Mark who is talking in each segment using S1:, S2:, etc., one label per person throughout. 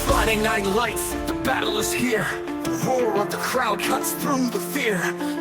S1: Friday night lights, the battle is here. The roar of the crowd cuts through the fear.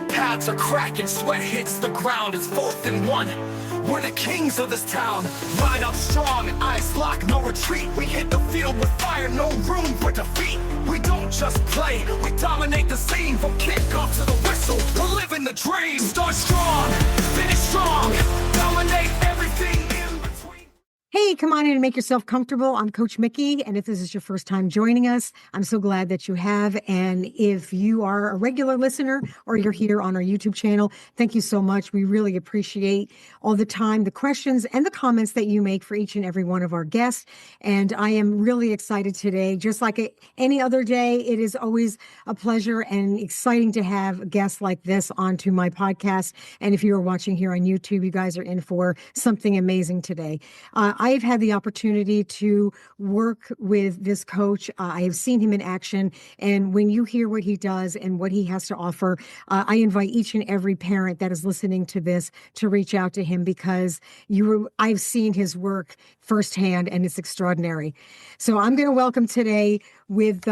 S1: Pads are cracking, sweat hits the ground. It's 4th and 1. We're the kings of this town. Ride up strong, eyes locked, no retreat. We hit the field with fire, no room for defeat. We don't just play, we dominate the scene. From kickoff to the whistle, we're living the dream. Start strong, finish strong, dominate everything in between.
S2: Hey, come on in and make yourself comfortable. I'm Coach Mickey, and if this is your first time joining us, I'm so glad that you have. And if you are a regular listener or you're here on our YouTube channel, thank you so much. We really appreciate all the time, the questions, and the comments that you make for each and every one of our guests. And I am really excited today. Just like any other day, it is always a pleasure and exciting to have guests like this onto my podcast. And if you are watching here on YouTube, you guys are in for something amazing today. I've had the opportunity to work with this coach. I have seen him in action. And when you hear what he does and what he has to offer, I invite each and every parent that is listening to this to reach out to him because I've seen his work firsthand and it's extraordinary. So I'm going to welcome today with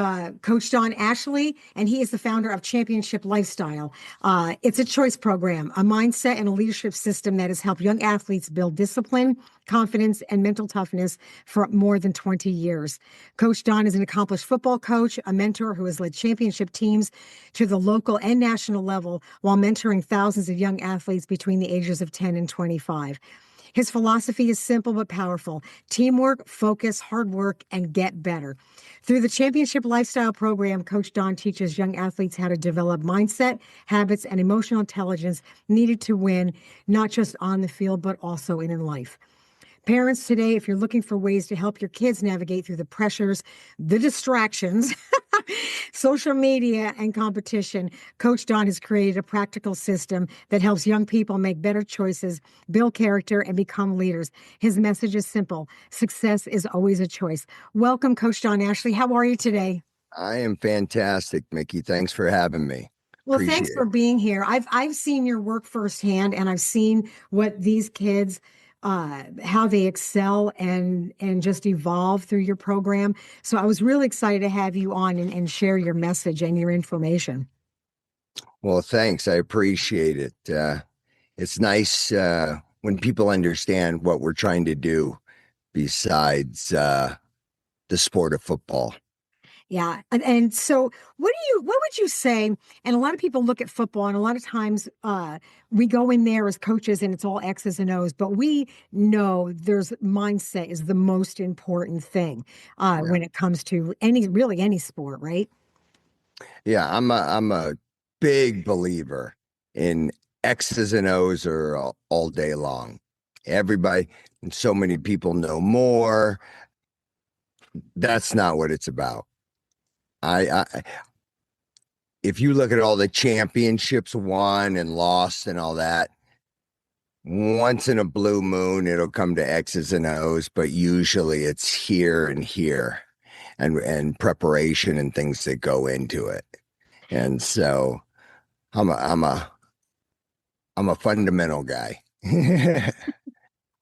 S2: Coach Don Ashley, and he is the founder of Championship Lifestyle. It's a choice program, a mindset and a leadership system that has helped young athletes build discipline, confidence, and mental toughness for more than 20 years. Coach Don is an accomplished football coach, a mentor who has led championship teams to the local and national level while mentoring thousands of young athletes between the ages of 10 and 25. His philosophy is simple but powerful: teamwork, focus, hard work, and get better. Through the Championship Lifestyle program, Coach Don teaches young athletes how to develop mindset, habits, and emotional intelligence needed to win, not just on the field, but also in life. Parents today, if you're looking for ways to help your kids navigate through the pressures, the distractions, social media, and competition, Coach Don has created a practical system that helps young people make better choices, build character, and become leaders. His message is simple: success is always a choice. Welcome, Coach Don Ashley. How are you today?
S3: I am fantastic, Mickey. Thanks for having me.
S2: Well,
S3: Appreciate
S2: thanks for
S3: it.
S2: being here. I've seen your work firsthand, and I've seen what these kids how they excel and just evolve through your program. So I was really excited to have you on and share your message and your information.
S3: Well, thanks. I appreciate it. It's nice when people understand what we're trying to do besides the sport of football.
S2: Yeah. And so what would you say? And a lot of people look at football, and a lot of times we go in there as coaches and it's all X's and O's, but we know there's mindset is the most important thing when it comes to any sport, right?
S3: Yeah, I'm a big believer in X's and O's are all day long. Everybody and so many people know more. That's not what it's about. I if you look at all the championships won and lost and all that, once in a blue moon it'll come to X's and O's, but usually it's here and here and preparation and things that go into it. And so I'm a fundamental guy.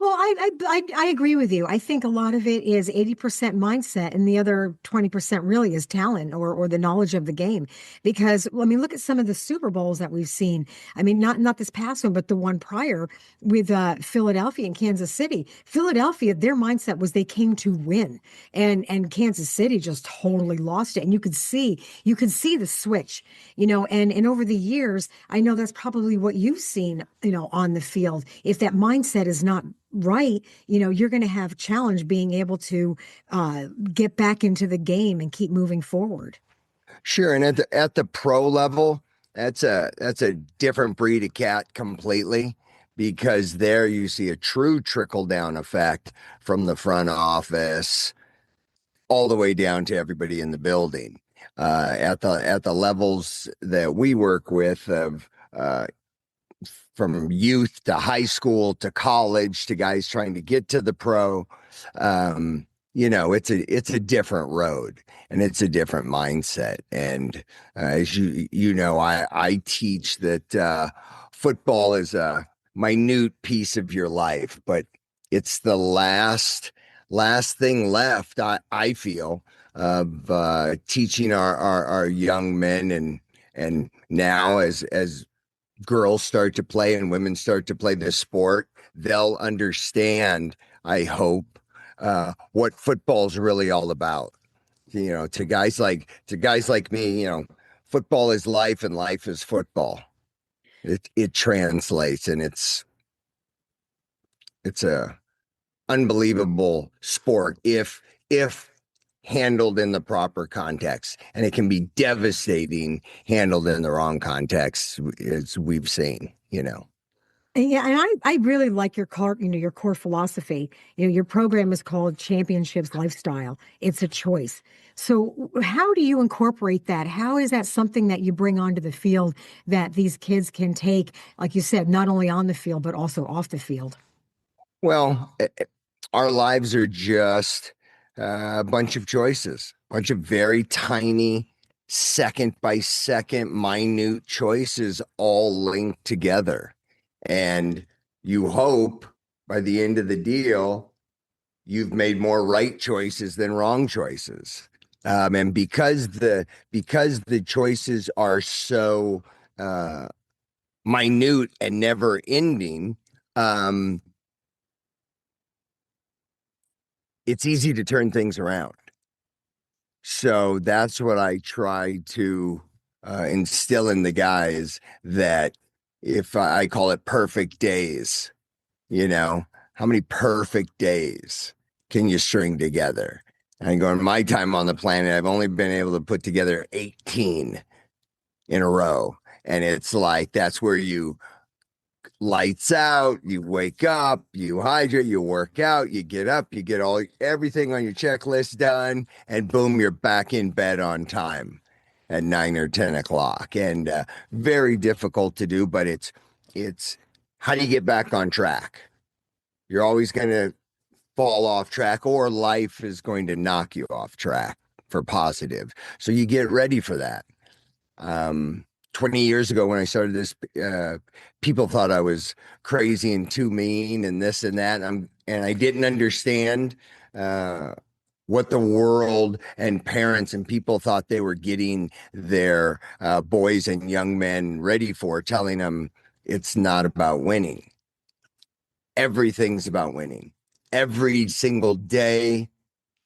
S2: Well, I agree with you. I think a lot of it is 80% mindset, and the other 20% really is talent or the knowledge of the game. Because, I mean, look at some of the Super Bowls that we've seen. I mean, not this past one, but the one prior with Philadelphia and Kansas City. Philadelphia, their mindset was they came to win, and Kansas City just totally lost it. And you could see the switch, and over the years, I know that's probably what you've seen, on the field. If that mindset is not right, you're going to have challenge being able to get back into the game and keep moving forward.
S3: Sure, and at the pro level, that's a different breed of cat completely, because there you see a true trickle down effect from the front office all the way down to everybody in the building. At the levels that we work with of from youth to high school to college to guys trying to get to the pro, it's a different road and it's a different mindset. And as I teach that football is a minute piece of your life, but it's the last thing left, I feel, of teaching our young men, and now as girls start to play and women start to play this sport, they'll understand, I hope, what football's really all about. To guys like me, football is life and life is football. It translates, and it's a unbelievable sport if handled in the proper context, and it can be devastating handled in the wrong context, as we've seen.
S2: Yeah, and I really like your core philosophy. Your program is called Championships Lifestyle. It's a choice. So how do you incorporate that? How is that something that you bring onto the field that these kids can take, like you said, not only on the field, but also off the field?
S3: Well, our lives are just a bunch of choices, a bunch of very tiny, second by second, minute choices all linked together. And you hope by the end of the deal, you've made more right choices than wrong choices. And because the choices are so minute and never ending, um, it's easy to turn things around. So that's what I try to instill in the guys, that if I call it perfect days, how many perfect days can you string together? And I go, in my time on the planet, I've only been able to put together 18 in a row. And it's like, that's where you lights out, you wake up, you hydrate, you work out, you get up, you get everything on your checklist done, and boom, you're back in bed on time at 9 or 10 o'clock. And very difficult to do, but it's how do you get back on track? You're always going to fall off track, or life is going to knock you off track for positive. So you get ready for that. 20 years ago when I started this, people thought I was crazy and too mean and this and that. And I didn't understand what the world and parents and people thought they were getting their boys and young men ready for, telling them it's not about winning. Everything's about winning. Every single day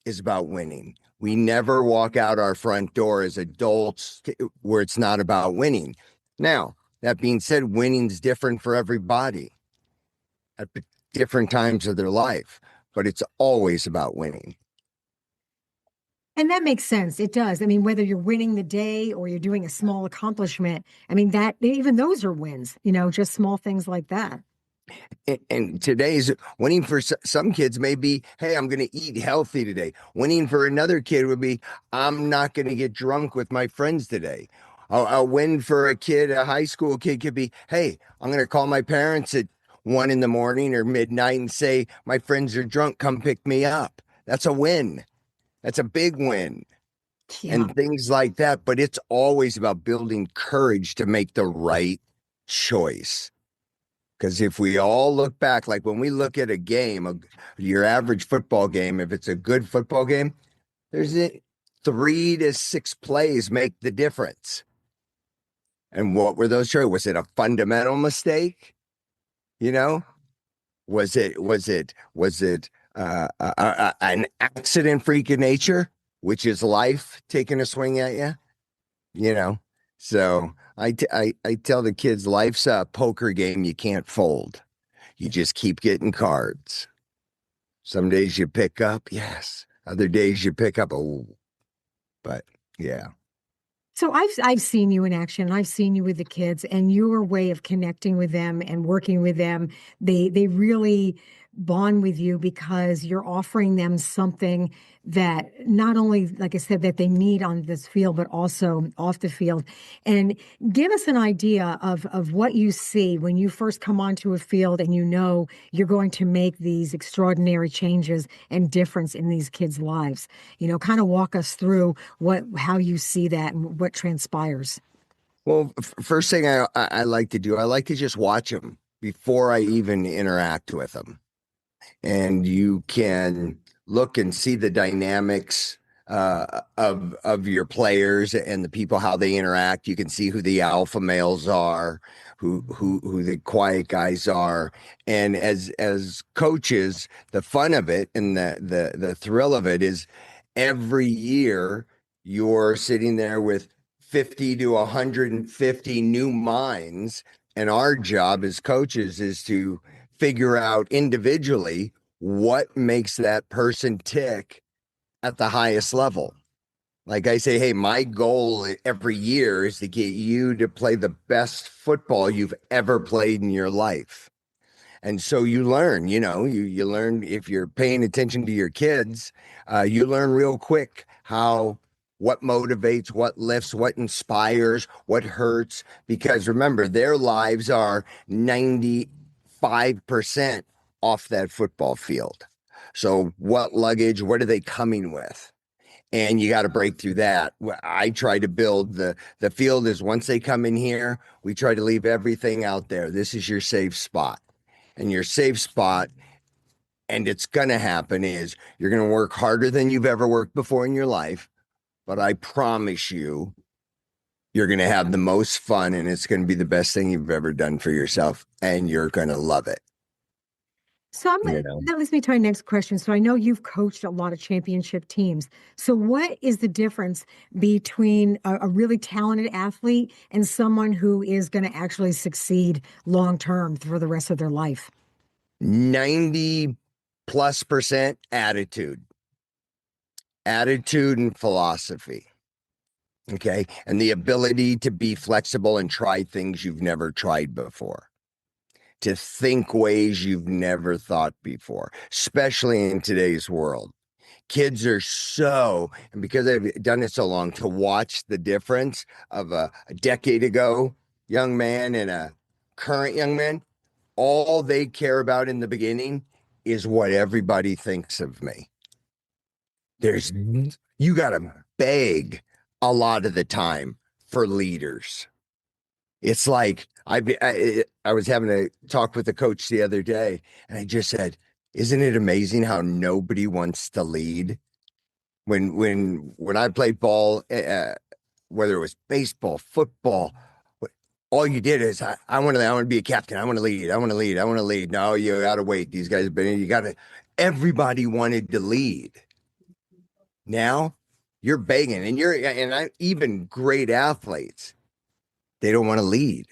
S3: is about winning. We never walk out our front door as adults where it's not about winning. Now, that being said, winning's different for everybody at different times of their life, but it's always about winning.
S2: And that makes sense. It does. I mean, whether you're winning the day or you're doing a small accomplishment, I mean, that even those are wins, just small things like that.
S3: And today's winning for some kids may be, hey, I'm going to eat healthy today. Winning for another kid would be, I'm not going to get drunk with my friends today. A win for a kid, a high school kid, could be, hey, I'm going to call my parents at 1 in the morning or midnight and say, my friends are drunk, come pick me up. That's a win. That's a big win.
S2: Yeah.
S3: And things like that. But it's always about building courage to make the right choice. Because if we all look back, like when we look at a game, your average football game, if it's a good football game, there's 3 to 6 plays make the difference. And what were those? Was it a fundamental mistake? Was it an accident freak of nature, which is life taking a swing at you? So I tell the kids, life's a poker game you can't fold. You just keep getting cards. Some days you pick up, yes. Other days you pick up, oh. But yeah.
S2: So I've seen you in action. I've seen you with the kids, and your way of connecting with them and working with them, they really bond with you because you're offering them something that not only, like I said, that they need on this field, but also off the field. And give us an idea of what you see when you first come onto a field and you're going to make these extraordinary changes and difference in these kids' lives. Kind of walk us through how you see that and what transpires.
S3: Well, first thing I like to do, I like to just watch them before I even interact with them. and you can look and see the dynamics of your players and the people, how they interact. You can see who the alpha males are, who the quiet guys are. And as coaches, the fun of it and the thrill of it is every year you're sitting there with 50 to 150 new minds. And our job as coaches is to figure out individually what makes that person tick at the highest level. Like I say, hey, my goal every year is to get you to play the best football you've ever played in your life. And so you learn, you learn if you're paying attention to your kids, you learn real quick what motivates, what lifts, what inspires, what hurts. Because remember, their lives are 95% off that football field. So what luggage, what are they coming with? And you got to break through that. I try to build the field is once they come in here, we try to leave everything out there. This is your safe spot. And your safe spot, and it's going to happen, is you're going to work harder than you've ever worked before in your life. But I promise you, you're going to have the most fun, and it's going to be the best thing you've ever done for yourself, and you're going to love it.
S2: So that leads me to my next question. So I know you've coached a lot of championship teams. So what is the difference between a really talented athlete and someone who is going to actually succeed long term for the rest of their life?
S3: 90+% attitude and philosophy. Okay. And the ability to be flexible and try things you've never tried before, to think ways you've never thought before, especially in today's world. Kids are and because I've done it so long, to watch the difference of a decade ago young man and a current young man, all they care about in the beginning is what everybody thinks of me. You got to beg a lot of the time for leaders. It's like I was having a talk with the coach the other day, and I just said, "Isn't it amazing how nobody wants to lead?" When I played ball, whether it was baseball, football, all you did is I want to be a captain. I want to lead. I want to lead. I want to lead. No, you got to wait. These guys have been. You got to. Everybody wanted to lead. Now you're begging, even great athletes, they don't want to lead.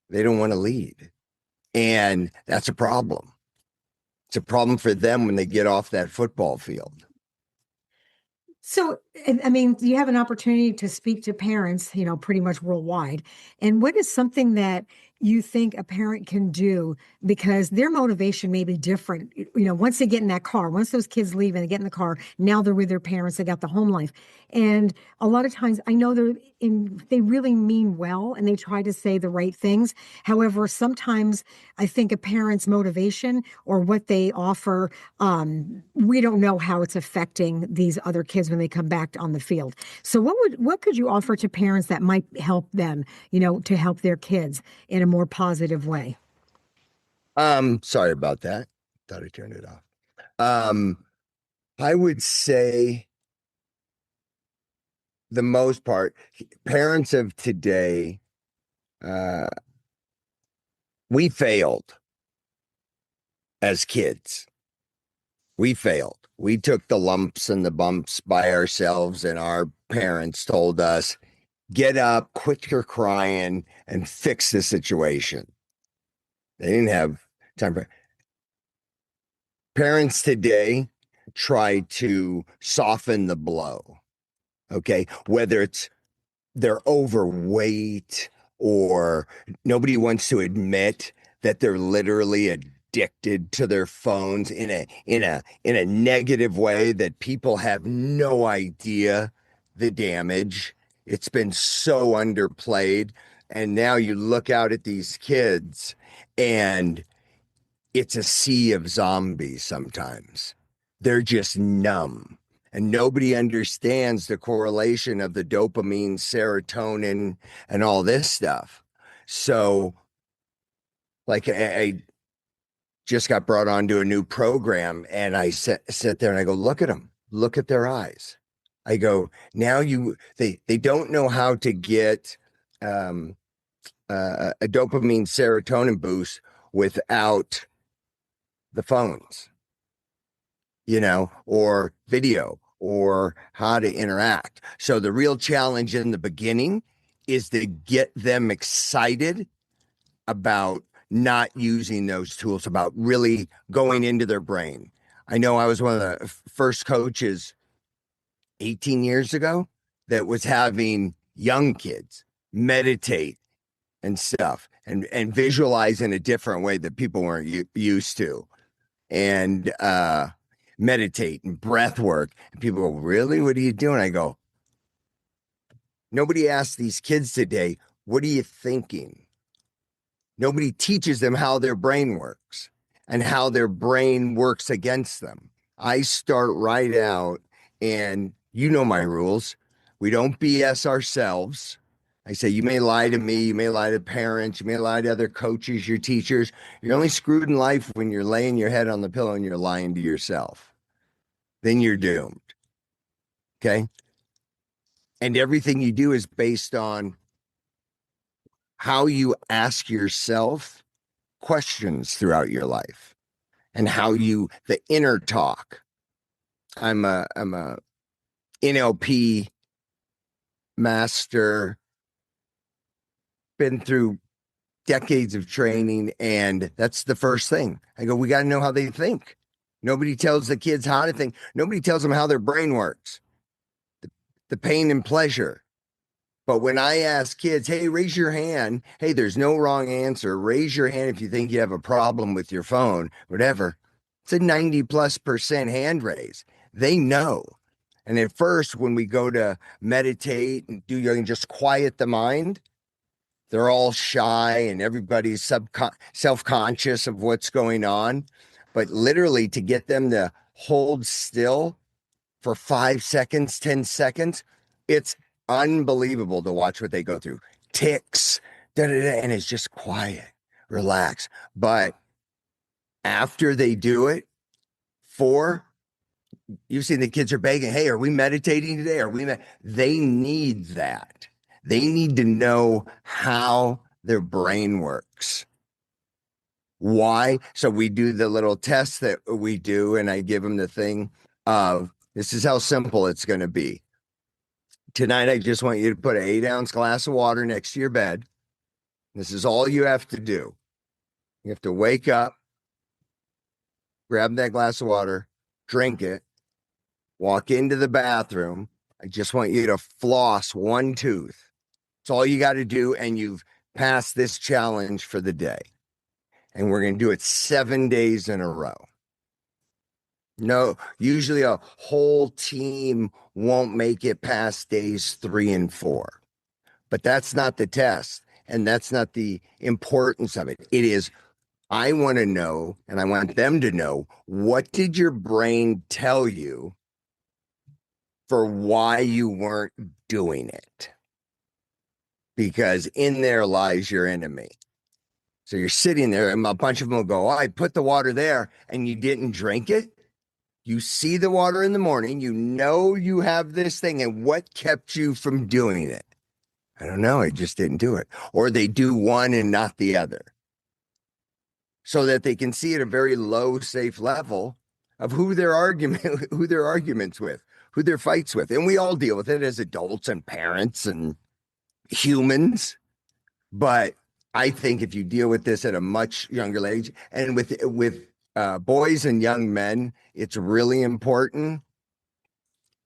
S3: They don't want to lead. And that's a problem. It's a problem for them when they get off that football field.
S2: So, I mean, you have an opportunity to speak to parents, pretty much worldwide. And what is something that you think a parent can do, because their motivation may be different? Once they get in that car, once those kids leave and they get in the car, now they're with their parents, they got the home life. And a lot of times I know they really mean well and they try to say the right things. However, sometimes I think a parent's motivation or what they offer, we don't know how it's affecting these other kids when they come back on the field. So what could you offer to parents that might help them, to help their kids in a more positive way?
S3: Sorry about that. Thought I turned it off. I would say the most part, parents of today, we failed as kids. We failed. We took the lumps and the bumps by ourselves, and our parents told us, get up, quit your crying, and fix the situation. They didn't have time for parents today try to soften the blow. Okay. Whether it's they're overweight or nobody wants to admit that they're literally addicted to their phones in a negative way that people have no idea the damage. It's been so underplayed. And now you look out at these kids and it's a sea of zombies sometimes. They're just numb. And nobody understands the correlation of the dopamine, serotonin, and all this stuff. So, like, just got brought onto a new program, and I sit there and I go, look at them, look at their eyes. I go, now they don't know how to get a dopamine serotonin boost without the phones, or video, or how to interact. So the real challenge in the beginning is to get them excited about not using those tools, about really going into their brain. I know I was one of the first coaches 18 years ago that was having young kids meditate and stuff, and visualize in a different way that people weren't used to, and meditate and breath work. And people go, really? What are you doing? I go, nobody asks these kids today, what are you thinking? Nobody teaches them how their brain works and how their brain works against them. I start right out, and my rules. We don't BS ourselves. I say, you may lie to me, you may lie to parents, you may lie to other coaches, your teachers. You're only screwed in life when you're laying your head on the pillow and you're lying to yourself. Then you're doomed. Okay? And everything you do is based on how you ask yourself questions throughout your life, and how the inner talk. I'm a NLP master, been through decades of training, and that's the first thing. I go, we got to know how they think. Nobody tells the kids how to think. Nobody tells them how their brain works, the pain and pleasure. But when I ask kids, hey, raise your hand. Hey, there's no wrong answer. Raise your hand if you think you have a problem with your phone, whatever. It's a 90+% hand raise. They know. And at first, when we go to meditate and do yoga and just quiet the mind, they're all shy and everybody's self-conscious of what's going on. But literally, to get them to hold still for 5 seconds, 10 seconds, it's unbelievable to watch what they go through. Ticks, and it's just quiet, relax. But after they do it, you've seen the kids are begging, hey, are we meditating today? They need that. They need to know how their brain works. Why? So we do the little test that we do, and I give them the thing of, this is how simple it's going to be. Tonight, I just want you to put an 8-ounce glass of water next to your bed. This is all you have to do. You have to wake up, grab that glass of water, drink it, walk into the bathroom. I just want you to floss one tooth. It's all you got to do, and you've passed this challenge for the day. And we're going to do it 7 days in a row. No, usually a whole team won't make it past days 3 and 4. But that's not the test, and that's not the importance of it. It is, I want to know, and I want them to know, what did your brain tell you for why you weren't doing it? Because in there lies your enemy. So you're sitting there, and a bunch of them will go, I put the water there, and you didn't drink it. You see the water in the morning, you know you have this thing, and what kept you from doing it? I don't know, I just didn't do it. Or they do one and not the other. So that they can see at a very low, safe level of who their arguments with, who their fights with. And we all deal with it as adults and parents and humans. But I think if you deal with this at a much younger age, and with boys and young men, it's really important.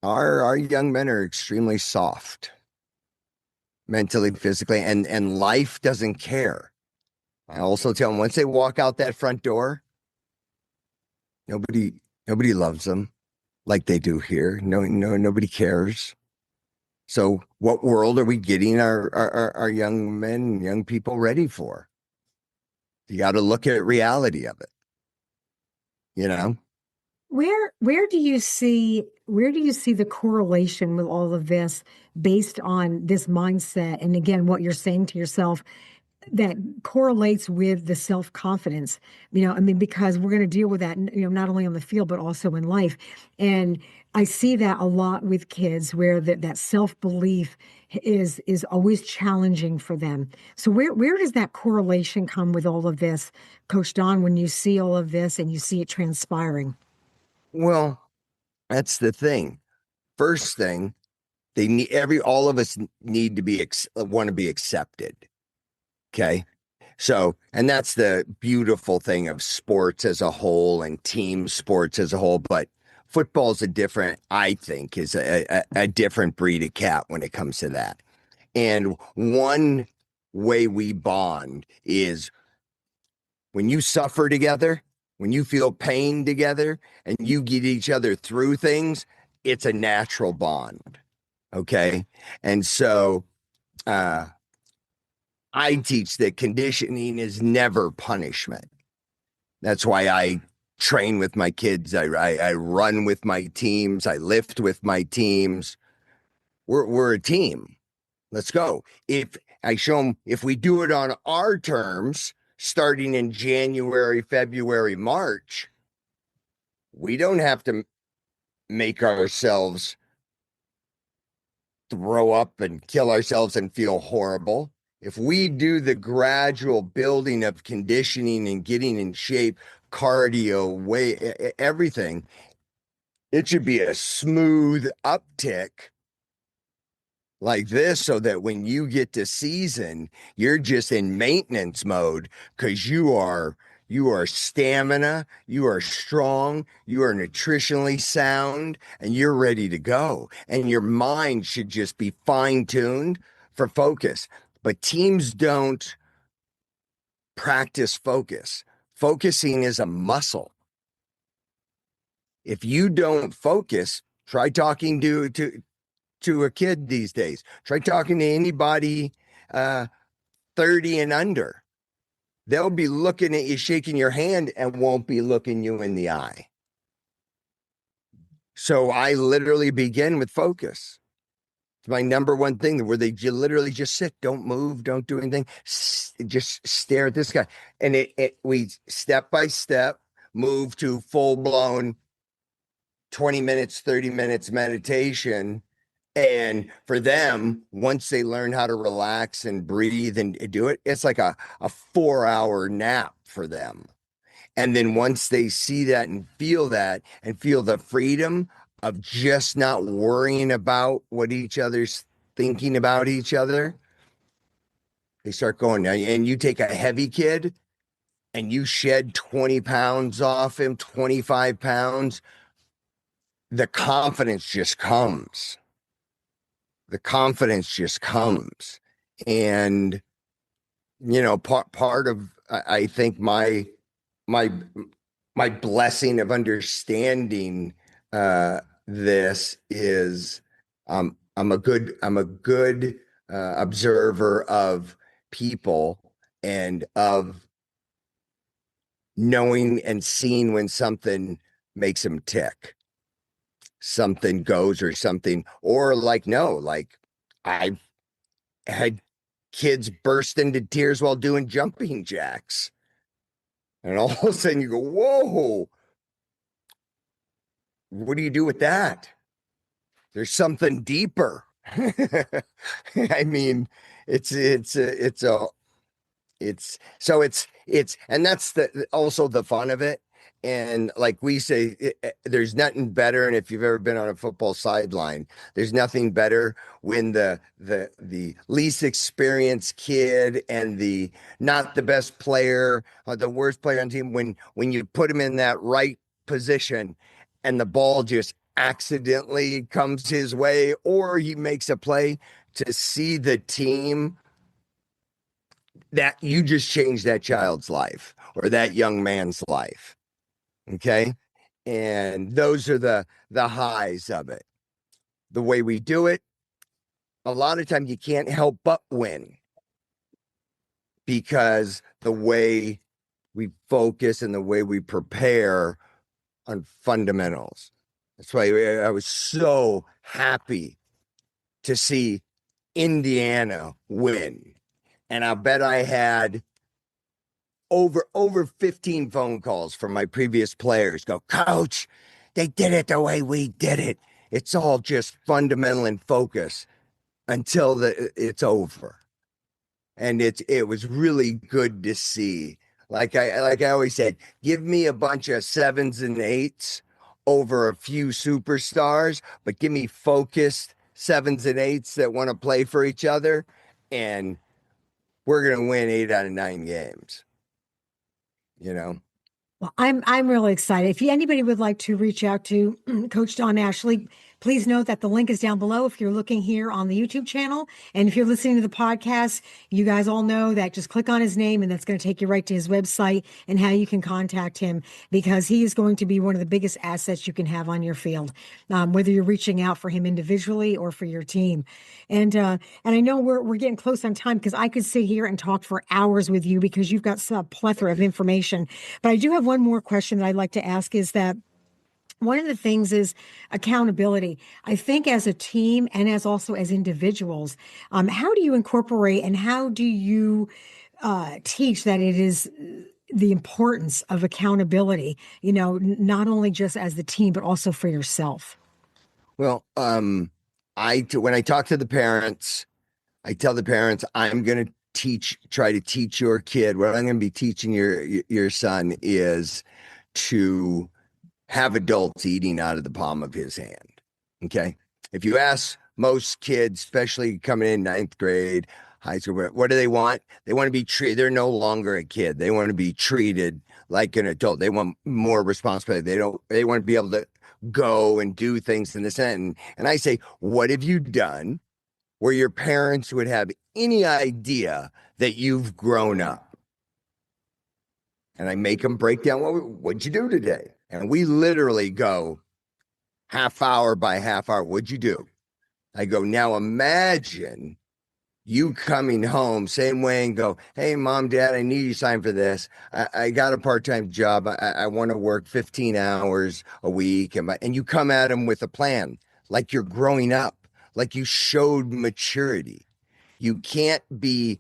S3: Our young men are extremely soft, mentally, physically, and life doesn't care. I also tell them, once they walk out that front door, nobody loves them like they do here. No, nobody cares. So what world are we getting our young men and young people ready for? You got to look at reality of it.
S2: Where do you see the correlation with all of this based on this mindset? And again, what you're saying to yourself, that correlates with the self-confidence, because we're going to deal with that, not only on the field, but also in life. And I see that a lot with kids where that self-belief is always challenging for them. So where does that correlation come with all of this, Coach Don, when you see all of this and you see it transpiring?
S3: Well, that's the thing. First thing, all of us need to want to be accepted. Okay. So, and that's the beautiful thing of sports as a whole and team sports as a whole. But football's I think, is a different breed of cat when it comes to that. And one way we bond is when you suffer together, when you feel pain together, and you get each other through things, it's a natural bond. Okay. And so, I teach that conditioning is never punishment. That's why I train with my kids. I run with my teams. I lift with my teams. We're a team. Let's go. If I show them, if we do it on our terms, starting in January, February, March, we don't have to make ourselves throw up and kill ourselves and feel horrible. If we do the gradual building of conditioning and getting in shape, cardio, everything, it should be a smooth uptick like this, so that when you get to season, you're just in maintenance mode, because you are stamina, you are strong, you are nutritionally sound, and you're ready to go. And your mind should just be fine-tuned for focus. But teams don't practice focus. Focusing is a muscle. If you don't focus, try talking to a kid these days. Try talking to anybody 30 and under. They'll be looking at you, shaking your hand, and won't be looking you in the eye. So I literally begin with focus. It's my number one thing, where you literally just sit, don't move, don't do anything, just stare at this guy. And we step by step move to full blown 20 minutes, 30 minutes meditation. And for them, once they learn how to relax and breathe and do it, it's like a 4-hour nap for them. And then once they see that and feel the freedom of just not worrying about what each other's thinking about each other, they start going. And you take a heavy kid and you shed 20 pounds off him, 25 pounds, the confidence just comes. The confidence just comes. And, part of, I think my blessing of understanding this is, I'm a good observer of people, and of knowing and seeing when something makes them tick, something goes, or something, or like, no, like I've had kids burst into tears while doing jumping jacks. And all of a sudden you go, whoa, what do you do with that? There's something deeper. I mean, it's and that's also the fun of it. And like we say, there's nothing better. And if you've ever been on a football sideline, there's nothing better when the least experienced kid and the not the best player, the worst player on the team, when you put him in that right position and the ball just accidentally comes his way, or he makes a play, to see the team, that you just changed that child's life or that young man's life. Okay. And those are the highs of it. The way we do it, a lot of times you can't help but win, because the way we focus and the way we prepare on fundamentals. That's why I was so happy to see Indiana win. And I'll bet I had over 15 phone calls from my previous players go, Coach, they did it the way we did it. It's all just fundamental and focus until it's over. And it was really good to see. Like I always said, give me a bunch of 7s and 8s over a few superstars, but give me focused 7s and 8s that want to play for each other, and we're gonna win 8 out of 9 games. You know.
S2: Well, I'm really excited. If anybody would like to reach out to Coach Don Ashley, please note that the link is down below if you're looking here on the YouTube channel. And if you're listening to the podcast, you guys all know that just click on his name and that's going to take you right to his website and how you can contact him, because he is going to be one of the biggest assets you can have on your field, whether you're reaching out for him individually or for your team. And I know we're getting close on time, because I could sit here and talk for hours with you because you've got a plethora of information. But I do have one more question that I'd like to ask, is that one of the things is accountability. I think as a team and as individuals, how do you incorporate and how do you teach that it is the importance of accountability, not only just as the team, but also for yourself?
S3: Well, when I talk to the parents, I tell the parents I'm going to try to teach your kid. What I'm going to be teaching your son is to have adults eating out of the palm of his hand. Okay. If you ask most kids, especially coming in 9th grade, high school, what do they want? They want to be treated. They're no longer a kid. They want to be treated like an adult. They want more responsibility. They want to be able to go and do things in this end. And I say, what have you done where your parents would have any idea that you've grown up? And I make them break down, what'd you do today? And we literally go half hour by half hour. What'd you do? I go, now imagine you coming home same way and go, hey, Mom, Dad, I need you to sign for this. I got a part-time job. I want to work 15 hours a week. And you come at them with a plan, like you're growing up, like you showed maturity. You can't be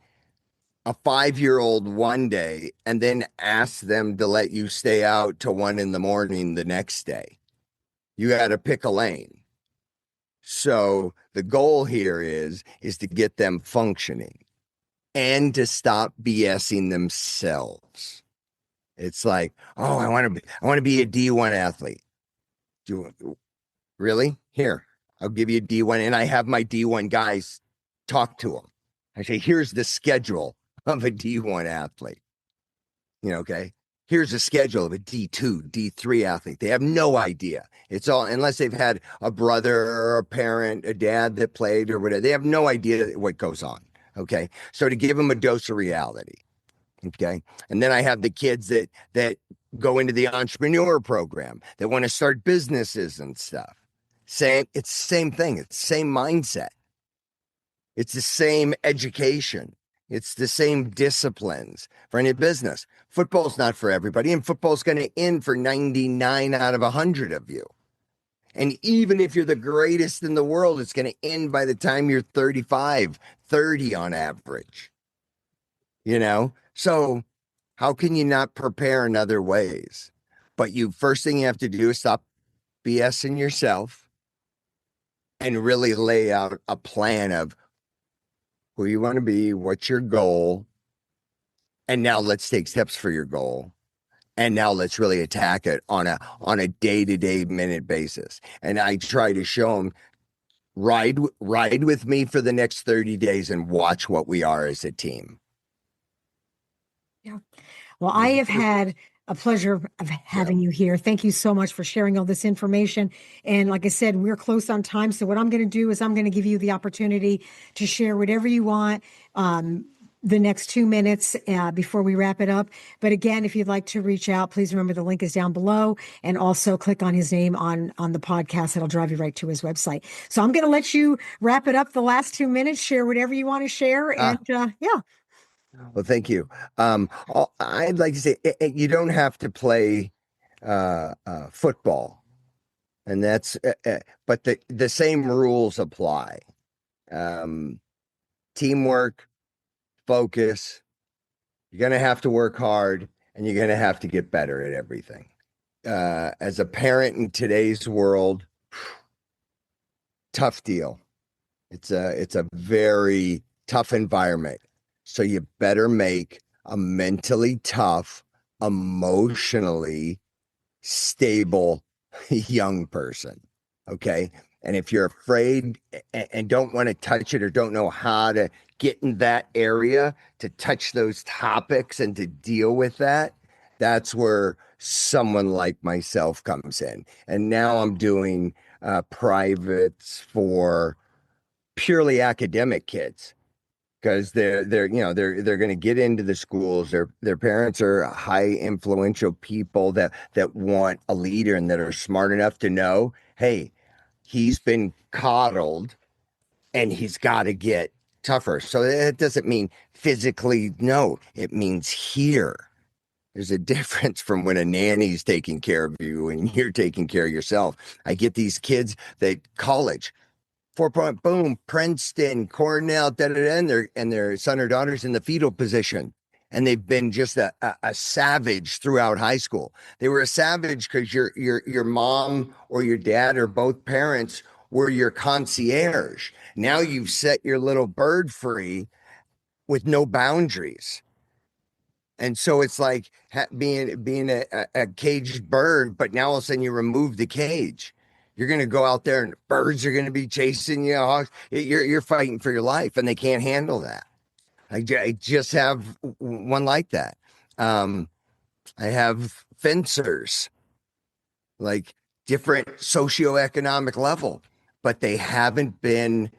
S3: a 5-year-old one day and then ask them to let you stay out till 1 a.m. the next day. You got to pick a lane. So the goal here is to get them functioning and to stop BSing themselves. It's like, oh, I want to be a D1 athlete. Really? Here, I'll give you a D1, and I have my D1 guys talk to them. I say, here's the schedule of a D1 athlete. Okay. Here's a schedule of a D2, D3 athlete. They have no idea. It's all, unless they've had a brother or a parent, a dad that played or whatever. They have no idea what goes on. Okay. So to give them a dose of reality. Okay. And then I have the kids that go into the entrepreneur program, that want to start businesses and stuff. It's the same thing. It's the same mindset. It's the same education. It's the same disciplines for any business. Football's not for everybody, and football's going to end for 99 out of 100 of you. And even if you're the greatest in the world, it's going to end by the time you're 35, 30 on average. So how can you not prepare in other ways? But first thing you have to do is stop BSing yourself and really lay out a plan of who you want to be, what's your goal, and now let's take steps for your goal. And now let's really attack it on a day-to-day minute basis. And I try to show them, ride with me for the next 30 days and watch what we are as a team.
S2: Yeah. Well, I have had a pleasure of having you here. Thank you so much for sharing all this information. And like I said, we're close on time. So what I'm going to do is I'm going to give you the opportunity to share whatever you want the next 2 minutes before we wrap it up. But again, if you'd like to reach out, please remember the link is down below, and also click on his name on the podcast. It'll drive you right to his website. So I'm going to let you wrap it up the last 2 minutes, share whatever you want to share. And yeah.
S3: Well, thank you. I'd like to say you don't have to play football, and that's but the same rules apply. Teamwork, focus. You're going to have to work hard, and you're going to have to get better at everything. As a parent in today's world, tough deal. It's a very tough environment. So you better make a mentally tough, emotionally stable young person. Okay. And if you're afraid and don't want to touch it or don't know how to get in that area to touch those topics and to deal with that, that's where someone like myself comes in. And now I'm doing privates for purely academic kids because they're going to get into the schools. Their parents are high influential people that want a leader and that are smart enough to know, hey, he's been coddled and he's got to get tougher. So it doesn't mean physically, no, it means here. There's a difference from when a nanny's taking care of you and you're taking care of yourself. I get these kids that college, 4-point boom, Princeton, Cornell, and their son or daughter's in the fetal position. And they've been just a savage throughout high school. They were a savage because your mom or your dad or both parents were your concierge. Now you've set your little bird free with no boundaries. And so it's like being a caged bird, but now all of a sudden you remove the cage. You're going to go out there and birds are going to be chasing you. Hawks. You're fighting for your life, and they can't handle that. I just have one like that. I have fencers, like different socioeconomic level, but they haven't built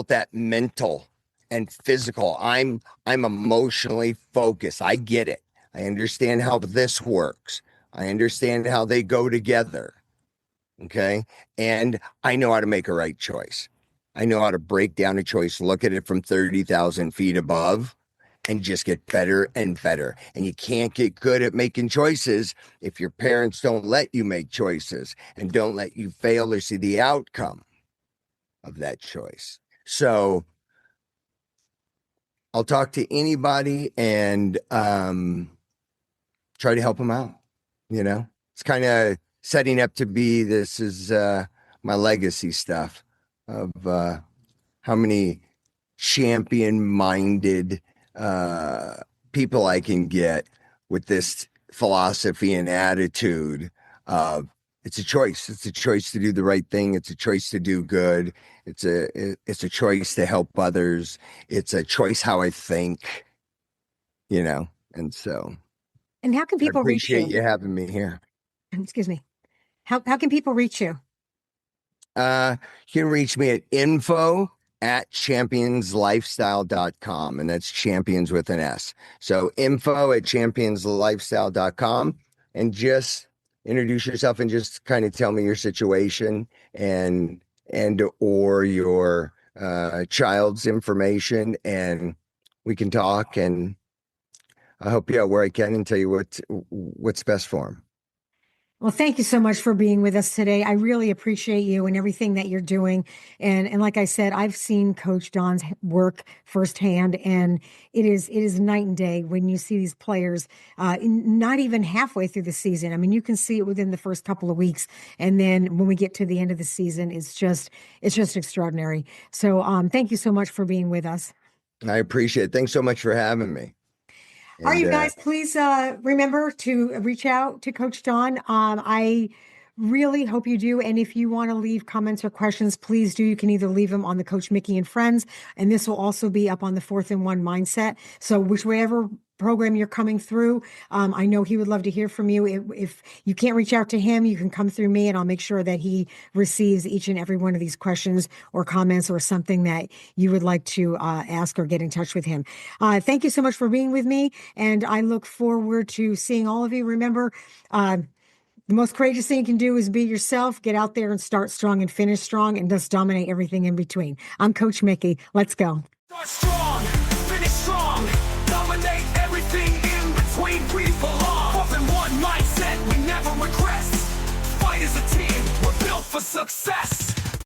S3: that mental and physical. I'm emotionally focused. I get it. I understand how this works. I understand how they go together. Okay. And I know how to make a right choice. I know how to break down a choice, look at it from 30,000 feet above, and just get better and better. And you can't get good at making choices if your parents don't let you make choices and don't let you fail or see the outcome of that choice. So I'll talk to anybody and try to help them out. You know, it's kind of setting up to be, this is my legacy stuff of how many champion-minded people I can get with this philosophy and attitude of it's a choice. It's a choice to do the right thing. It's a choice to do good. It's a choice to help others. It's a choice how I think, you know, and so.
S2: And how can people reach you?
S3: Appreciate you having me here.
S2: Excuse me. How can people reach you?
S3: You can reach me at info@championslifestyle.com, and that's champions with an S. So info@championslifestyle.com, and just introduce yourself and just kind of tell me your situation and or your child's information, and we can talk, and I'll help you out where I can and tell you what's best for them.
S2: Well, thank you so much for being with us today. I really appreciate you and everything that you're doing. And like I said, I've seen Coach Don's work firsthand, and it is night and day when you see these players not even halfway through the season. I mean, you can see it within the first couple of weeks, and then when we get to the end of the season, it's just extraordinary. So thank you so much for being with us.
S3: I appreciate it. Thanks so much for having me.
S2: All right, you guys, please remember to reach out to Coach Don. I really hope you do. And if you want to leave comments or questions, please do. You can either leave them on the Coach Mickey and Friends, and this will also be up on the 4th and 1 Mindset. So whichever program you're coming through, I know he would love to hear from you. If you can't reach out to him, you can come through me, and I'll make sure that he receives each and every one of these questions or comments or something that you would like to ask or get in touch with him. Thank you so much for being with me, and I look forward to seeing all of you. Remember, the most courageous thing you can do is be yourself. Get out there and start strong and finish strong, and just dominate everything in between. I'm Coach Mickey. Let's go.
S1: Start strong, finish strong, dominate everything in between. We belong. 4th and 1 mindset, we never regress. Fight as a team, we're built for success.